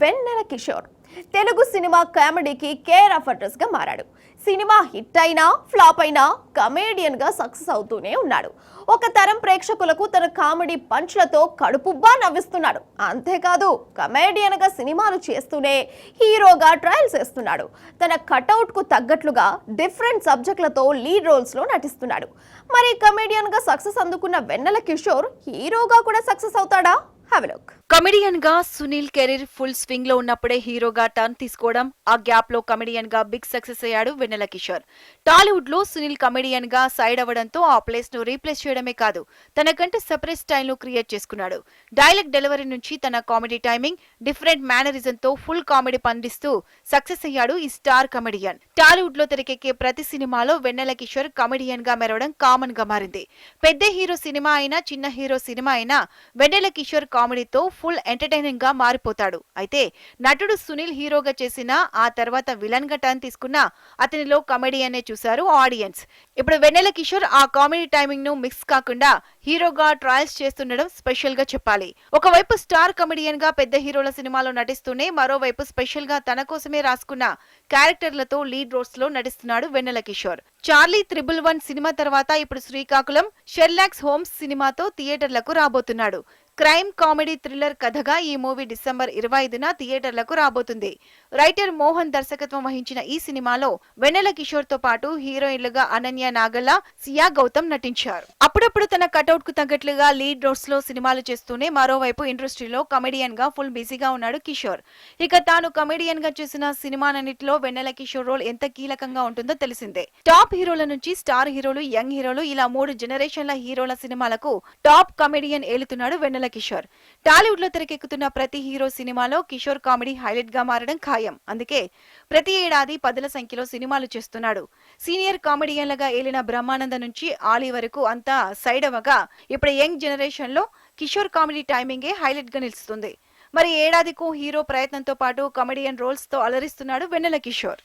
వెన్నెల Kishore Telugu cinema కామెడీకి care of address గా మారాడు. సినిమా హిట్ అయినా ఫ్లాప్ అయినా కమేడియన్ గా సక్సెస్ అవుతూనే ఉన్నాడు. ఒక తరం ప్రేక్షకులకు తన కామెడీ పంచ్లతో కడుపుబ్బా నవ్విస్తున్నాడు. అంతేకాదు కమేడియన్ గా సినిమాలు చేస్తూనే హీరోగా ట్రయల్స్ చేస్తున్నాడు. తన కటౌట్ కు తగ్గట్లుగా డిఫరెంట్ సబ్జెక్టులతో లీడ్ రోల్స్ లో నటిస్తున్నాడు. మరి కమేడియన్ గా సక్సెస్ అందుకున్న వెన్నెల కిషోర్ హీరోగా కూడా సక్సెస్ అవుతాడా? Have a look. కమెడియన్ గా సునీల్ కెరీర్ ఫుల్ స్వింగ్ లో ఉన్నప్పుడే హీరోగా టర్న్ తీసుకోవడం, ఆ గ్యాప్ లో కమెడియన్ గా బిగ్ సక్సెస్ అయ్యాడు వెన్నెల కిషోర్. టాలీవుడ్ లో సునీల్ కమెడియన్ గా సైడ్ అవ్వడంతో ఆ ప్లేస్ ను రీప్లేస్ చేయడమే కాదు, తనకంటే సెపరేట్ స్టైల్ ను క్రియేట్ చేసుకున్నాడు. డైలాగ్ డెలివరీ నుంచి తన కామెడీ టైమింగ్, డిఫరెంట్ మేనరిజం తో ఫుల్ కామెడీ పండిస్తూ సక్సెస్ అయ్యాడు ఈ స్టార్ కమెడియన్. టాలీవుడ్ లో తెరకెక్కే ప్రతి సినిమాలో వెన్నెల కిషోర్ కమెడియన్ గా మెరవడం కామన్ గా మారింది. పెద్ద హీరో సినిమా అయినా చిన్న హీరో సినిమా అయినా వెన్నెల కిషోర్ కామెడీతో ఫుల్ ఎంటర్టైనింగ్ గా మారిపోతాడు. అయితే నటుడు సునీల్ హీరోగా చేసిన ఆ తర్వాత విలన్ గా టర్న్ తీసుకున్న అతనిలో కమెడియన్ చూశారు ఆడియన్స్. ఇప్పుడు వెన్నెల కిషోర్ ఆ కామెడీ టైమింగ్ ను మిక్స్ కాకుండా హీరోగా ట్రయల్స్ చేస్తుండడం స్పెషల్ గా చెప్పాలి. ఒకవైపు స్టార్ కమెడియన్ గా పెద్ద హీరోల సినిమాలో నటిస్తూనే మరోవైపు స్పెషల్ గా తన కోసమే రాసుకున్న క్యారెక్టర్లతో లీడ్ రోల్స్ లో నటిస్తున్నాడు వెన్నెల కిషోర్. చార్లీ 111 సినిమా తర్వాత ఇప్పుడు శ్రీకాకుళం షెర్లాక్స్ హోమ్స్ సినిమాతో థియేటర్లకు రాబోతున్నాడు. క్రైమ్ కామెడీ థ్రిల్లర్ కథగా ఈ మూవీ డిసెంబర్ 25న థియేటర్లకు రాబోతుంది. రైటర్ మోహన్ దర్శకత్వం వహించిన ఈ సినిమాలో వెన్నెల కిషోర్ తో పాటు హీరోయిన్లుగా అనన్య నాగల్లా, సియా గౌతమ్ నటించారు. అప్పుడప్పుడు తన కటౌట్ కు తగ్గట్లుగా లీడ్ రోల్స్ లో సినిమాలు చేస్తూనే మరోవైపు ఇండస్ట్రీలో కమెడియన్ గా ఫుల్ బిజీగా ఉన్నాడు కిషోర్. ఇక తాను కమెడియన్ గా చేసిన సినిమాలన్నిటిలో వెన్నెల కిషోర్ రోల్ ఎంత కీలకంగా ఉంటుందో తెలిసిందే. టాప్ హీరోల నుంచి స్టార్ హీరోలు, యంగ్ హీరోలు ఇలా 3 జనరేషన్ల హీరోల సినిమాలకు టాప్ కమెడియన్ ఏలుతున్నాడు వెన్నెల కిషోర్. టాలీవుడ్ లో తెరకెక్కుతున్న ప్రతి హీరో సినిమాలో కిషోర్ కామెడీ హైలైట్ గా మారడం ఖాయం. అందుకే ప్రతి ఏడాది 10ల సంఖ్యలో సినిమాలు చేస్తున్నాడు. సీనియర్ కామెడియన్లుగా ఏలిన బ్రహ్మానంద నుంచి ఆలీ వరకు అంతా సైడ్ అవ్వగా ఇప్పుడు యంగ్ జనరేషన్ లో కిషోర్ కామెడీ టైమింగే హైలైట్ గా నిలుస్తుంది. మరి ఏడాదికు హీరో ప్రయత్నంతో పాటు కమెడియన్ రోల్స్ తో అలరిస్తున్నాడు వెన్నెల కిషోర్.